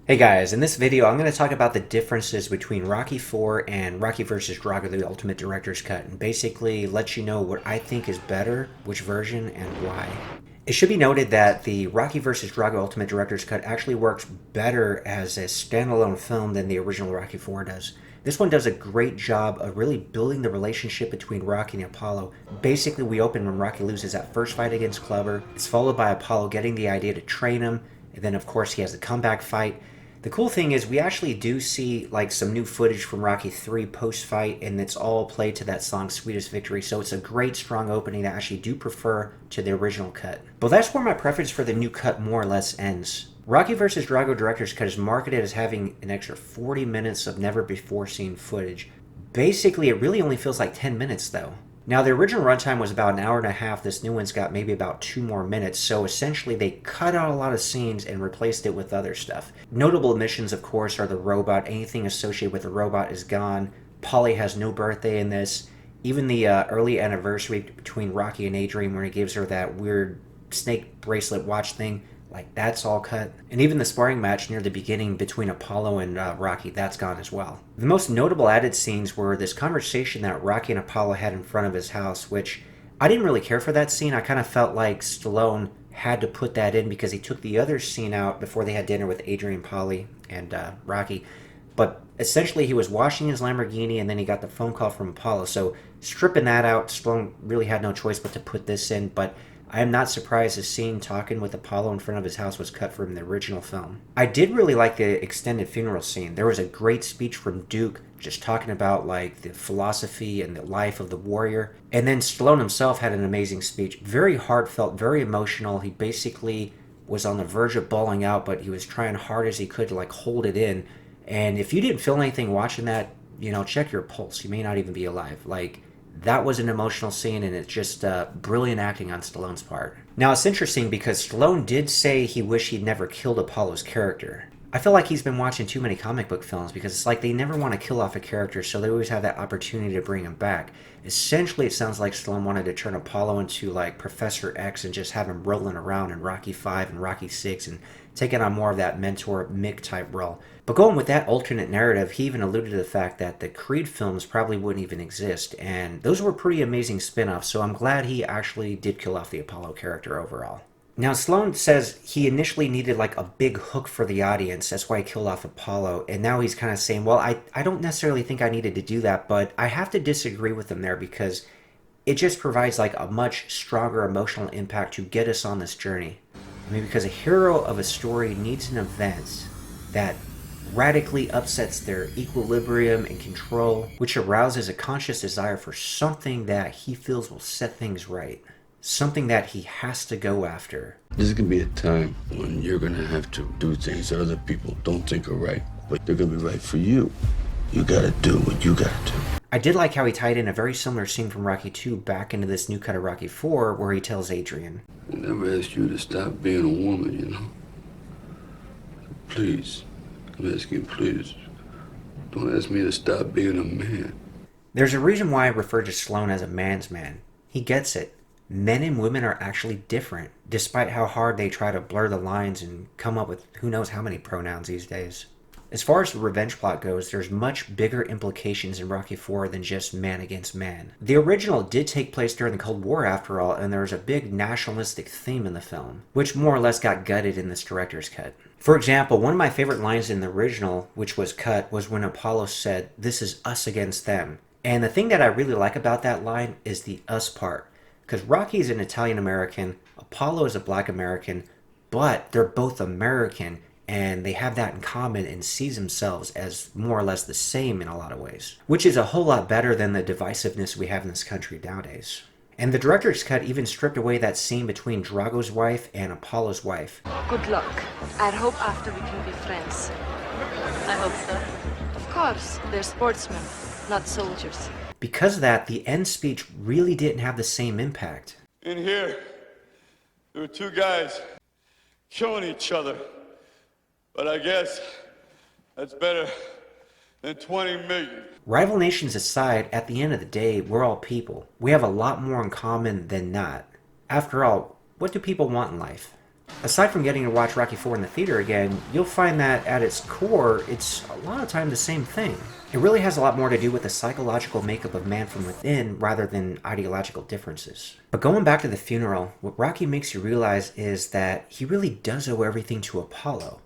Hey guys, in this video I'm going to talk about the differences between Rocky 4 and Rocky vs. Drago, the Ultimate Director's Cut, and basically let you know what I think is better, which version, and why. It should be noted that the Rocky vs. Drago Ultimate Director's Cut actually works better as a standalone film than the original Rocky 4 does. This one does a great job of really building the relationship between Rocky and Apollo. Basically, we open when Rocky loses that first fight against Clubber. It's followed by Apollo getting the idea to train him, and then of course he has the comeback fight. The cool thing is we actually do see like some new footage from Rocky 3 post-fight, and it's all played to that song Sweetest Victory, so it's a great strong opening that I actually do prefer to the original cut. But that's where my preference for the new cut more or less ends. Rocky vs. Drago Director's Cut is marketed as having an extra 40 minutes of never-before-seen footage. Basically, it really only feels like 10 minutes though. Now, the original runtime was about an hour and a half. This new one's got maybe about 2 more minutes, so essentially they cut out a lot of scenes and replaced it with other stuff. Notable omissions, of course, are the robot. Anything associated with the robot is gone. Polly has no birthday in this. Even the early anniversary between Rocky and Adrian, where he gives her that weird snake bracelet watch thing, like that's all cut. And even the sparring match near the beginning between Apollo and Rocky, that's gone as well. The most notable added scenes were this conversation that Rocky and Apollo had in front of his house, which I didn't really care for that scene. I kind of felt like Stallone had to put that in because he took the other scene out before they had dinner with Adrian, Polly, and Rocky. But essentially he was washing his Lamborghini and then he got the phone call from Apollo. So stripping that out, Stallone really had no choice but to put this in. But I am not surprised the scene talking with Apollo in front of his house was cut from the original film. I did really like the extended funeral scene. There was a great speech from Duke just talking about like the philosophy and the life of the warrior. And then Stallone himself had an amazing speech. Very heartfelt, very emotional. He basically was on the verge of bawling out, but he was trying hard as he could to like hold it in. And if you didn't feel anything watching that, you know, check your pulse. You may not even be alive. Like, that was an emotional scene, and it's just brilliant acting on Stallone's part. Now, it's interesting because Stallone did say he wished he'd never killed Apollo's character. I feel like he's been watching too many comic book films because it's like they never want to kill off a character, so they always have that opportunity to bring him back. Essentially, it sounds like Stallone wanted to turn Apollo into like Professor X and just have him rolling around in Rocky 5 and Rocky 6 and taking on more of that mentor Mick type role. But going with that alternate narrative, he even alluded to the fact that the Creed films probably wouldn't even exist, and those were pretty amazing spin-offs, so I'm glad he actually did kill off the Apollo character overall. Now, Stallone says he initially needed like a big hook for the audience, that's why he killed off Apollo, and now he's kind of saying, well, I don't necessarily think I needed to do that, but I have to disagree with him there because it just provides like a much stronger emotional impact to get us on this journey. I mean, because a hero of a story needs an event that radically upsets their equilibrium and control, which arouses a conscious desire for something that he feels will set things right. Something that he has to go after. There's gonna be a time when you're gonna have to do things that other people don't think are right, but they're gonna be right for you. You gotta do what you gotta do. I did like how he tied in a very similar scene from Rocky 2 back into this new cut of Rocky 4 where he tells Adrian, I never asked you to stop being a woman, you know? Please, I'm asking, please, don't ask me to stop being a man. There's a reason why I refer to Stallone as a man's man. He gets it. Men and women are actually different, despite how hard they try to blur the lines and come up with who knows how many pronouns these days. As far as the revenge plot goes, there's much bigger implications in Rocky 4 than just man against man. The original did take place during the Cold War after all, and there was a big nationalistic theme in the film, which more or less got gutted in this director's cut. For example, one of my favorite lines in the original, which was cut, was when Apollo said, "This is us against them." And the thing that I really like about that line is the us part. Because Rocky is an Italian-American, Apollo is a Black American, but they're both American, and they have that in common and sees themselves as more or less the same in a lot of ways. Which is a whole lot better than the divisiveness we have in this country nowadays. And the director's cut even stripped away that scene between Drago's wife and Apollo's wife. Good luck. I hope after we can be friends. I hope so. Of course, they're sportsmen, not soldiers. Because of that, the end speech really didn't have the same impact. In here, there were two guys killing each other. But I guess that's better than 20 million. Rival nations aside, at the end of the day, we're all people. We have a lot more in common than not. After all, what do people want in life? Aside from getting to watch Rocky IV in the theater again, you'll find that at its core, it's a lot of time the same thing. It really has a lot more to do with the psychological makeup of man from within rather than ideological differences. But going back to the funeral, what Rocky makes you realize is that he really does owe everything to Apollo.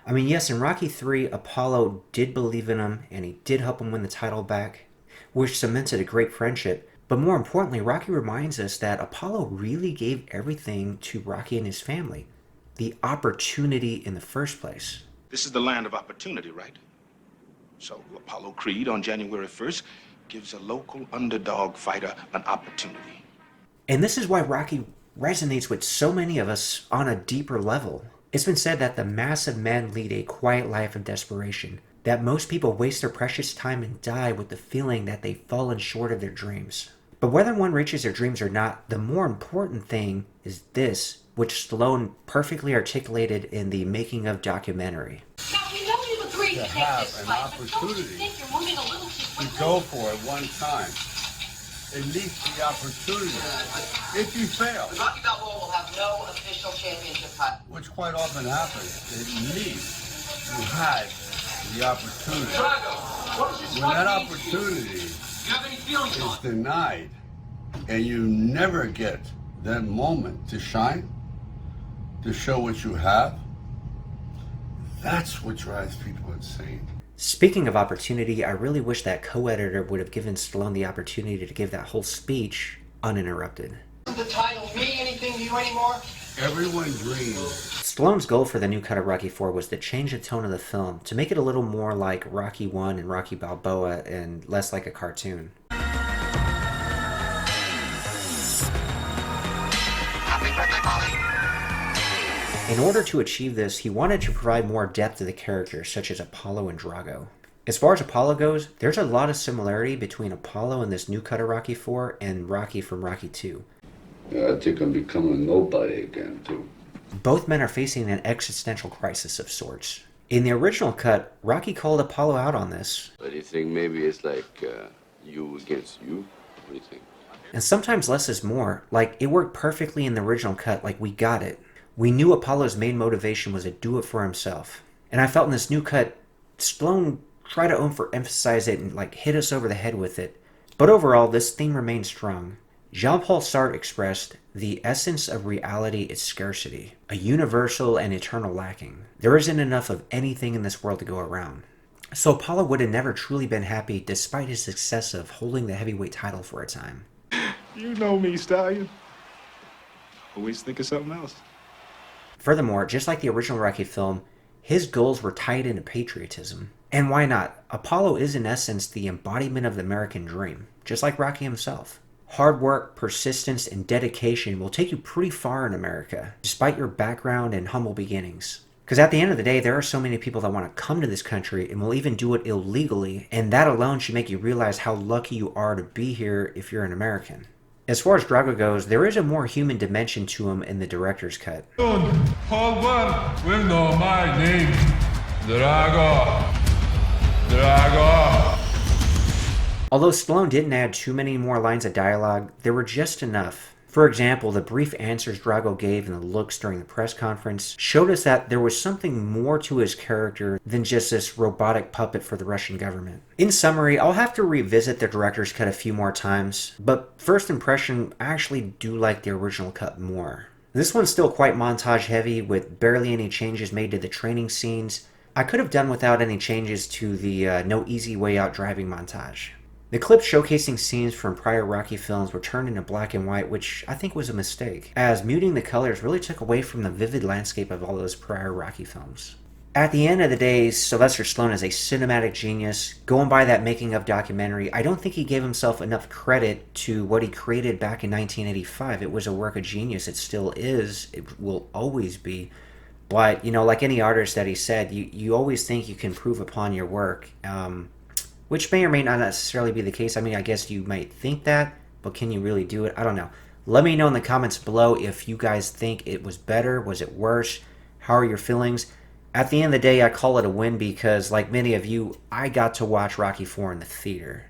I mean, yes, in Rocky III, Apollo did believe in him and he did help him win the title back, which cemented a great friendship. But more importantly, Rocky reminds us that Apollo really gave everything to Rocky and his family. The opportunity in the first place. This is the land of opportunity, right? So Apollo Creed on January 1st gives a local underdog fighter an opportunity. And this is why Rocky resonates with so many of us on a deeper level. It's been said that the massive men lead a quiet life of desperation, that most people waste their precious time and die with the feeling that they've fallen short of their dreams. But whether one reaches their dreams or not, the more important thing is this, which Stallone perfectly articulated in the Making of documentary. Now, we know you've agreed to have this an fight, but don't you opportunity think you're moving a little too to quickly? go for it one time. At least the opportunity. If you fail, Rocky Balboa will have no official championship title. which quite often happens, at least you had the opportunity. Drago, what does this When that fight mean to you? opportunity Do you have any feelings is on it? denied and you never get that moment to shine, to show what you have, that's what drives people insane. Speaking of opportunity, I really wish that co-editor would have given Stallone the opportunity to give that whole speech uninterrupted. Does the title mean anything to you anymore? Everyone dreams. Stallone's goal for the new cut of Rocky IV was to change the tone of the film, to make it a little more like Rocky I and Rocky Balboa and less like a cartoon. In order to achieve this, he wanted to provide more depth to the characters, such as Apollo and Drago. As far as Apollo goes, there's a lot of similarity between Apollo in this new cut of Rocky IV and Rocky from Rocky II. Yeah, I think I'm becoming nobody again, too. Both men are facing an existential crisis of sorts. In the original cut, Rocky called Apollo out on this. But you think maybe it's like you against you? What do you think? And sometimes less is more. Like, it worked perfectly in the original cut, like we got it. We knew Apollo's main motivation was to do it for himself. And I felt in this new cut, Stallone tried to overemphasize it and like hit us over the head with it. But overall, this theme remained strong. Jean-Paul Sartre expressed, "The essence of reality is scarcity, a universal and eternal lacking. There isn't enough of anything in this world to go around." So Apollo would have never truly been happy despite his success of holding the heavyweight title for a time. You know me, Stallion. Always think of something else. Furthermore, just like the original Rocky film, his goals were tied into patriotism. And why not? Apollo is in essence the embodiment of the American dream, just like Rocky himself. Hard work, persistence, and dedication will take you pretty far in America, despite your background and humble beginnings. Because at the end of the day, there are so many people that want to come to this country and will even do it illegally, and that alone should make you realize how lucky you are to be here if you're an American. As far as Drago goes, there is a more human dimension to him in the director's cut. Hold one will know my name. Drago. Drago. Although Stallone didn't add too many more lines of dialogue, there were just enough. For example, the brief answers Drago gave and the looks during the press conference showed us that there was something more to his character than just this robotic puppet for the Russian government. In summary, I'll have to revisit the director's cut a few more times, but first impression, I actually do like the original cut more. This one's still quite montage heavy with barely any changes made to the training scenes. I could have done without any changes to the No Easy Way Out driving montage. The clips showcasing scenes from prior Rocky films were turned into black and white, which I think was a mistake, as muting the colors really took away from the vivid landscape of all those prior Rocky films. At the end of the day, Sylvester Stallone is a cinematic genius. Going by that making of documentary, I don't think he gave himself enough credit to what he created back in 1985. It was a work of genius. It still is. It will always be. But, you know, like any artist that he said, you always think you can improve upon your work. Which may or may not necessarily be the case. I mean, I guess you might think that, but can you really do it? I don't know. Let me know in the comments below if you guys think it was better. Was it worse? How are your feelings? At the end of the day, I call it a win because, like many of you, I got to watch Rocky IV in the theater.